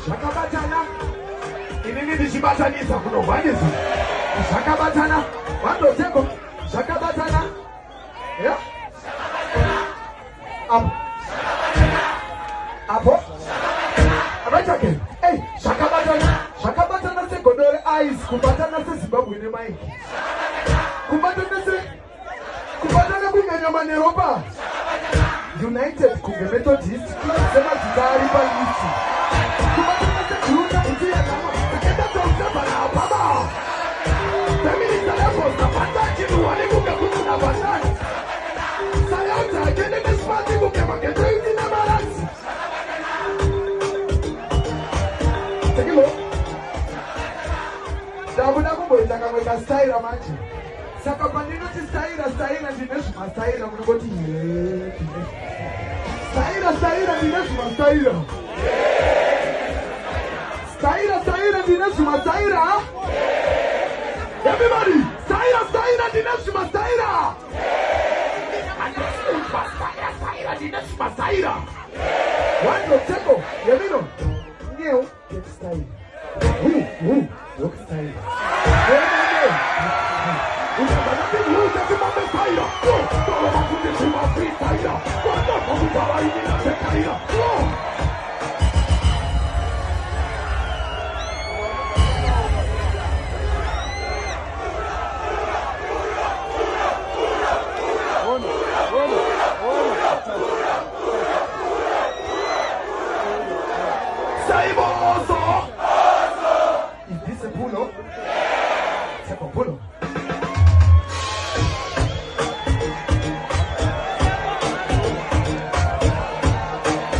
Shakabatana. Inini ndichibatanisa kunogwanisa. Shakabatana. Wando teko. Shakabatana. Yeah. Apo. Abachake. Hey, Shakabatana. Shakabatana se godore eyes. Kubatana se Zimbabwe ne Mike. Kubatana se. Kubatana kunyanyama neropa. United kunge Methodist. Sema titari pa iti. Kubatana se kuruka iti ya kama. Takenda tausepa na baba. Feminist levels na bandaki nuwani kunge kutu na bandaki. Sayota kende nespati kunge makete iti na baransi. Tekilo. Dabuna kumboita kamweka style amachi. Saka panino ti style ndinesu ma style munogoti ye. Style ndinesu ma style. Style ndinesu ma style. Everybody, style ndinesu ma style. Style ndinesu ma style. Wando teko, yemino. Ngeo get style. Look style. Is this a pull-up? Second pull-up.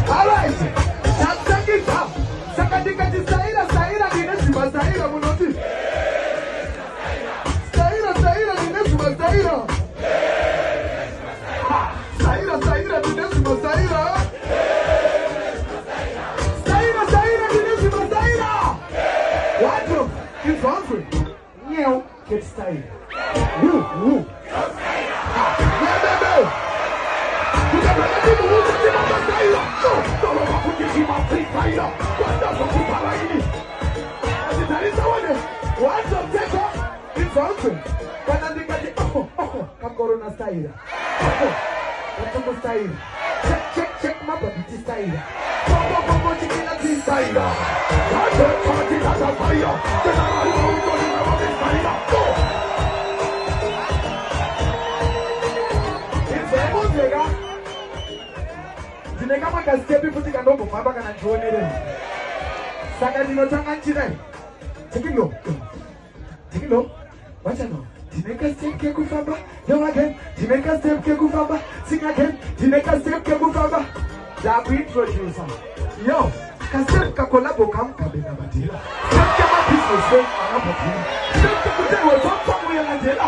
Alright, that's second half. Second thing is Saira, Dineshima, Saira, Munoti. Saira, Dineshima, Saira. Saira, Dineshima, Saira. It's hungry. Now, get style. Woo. What's up, Teko? It's hungry. When I think at the Corona style. What's up, style? Check my body style. Style. Kama kaskepi putika ndogo baba kana chionere. Saka dinotanga nchira. Tekilo. Wacha no. Dineka step ke kufamba. Yo again. Dineka step ke kufamba. Sing again. Dineka step ke kufamba. Da ku introduce. Yo, kasep ka collabo kam ka bena batila. Step ke ma business go ana batila. Step ke kutewa top ya ngandela.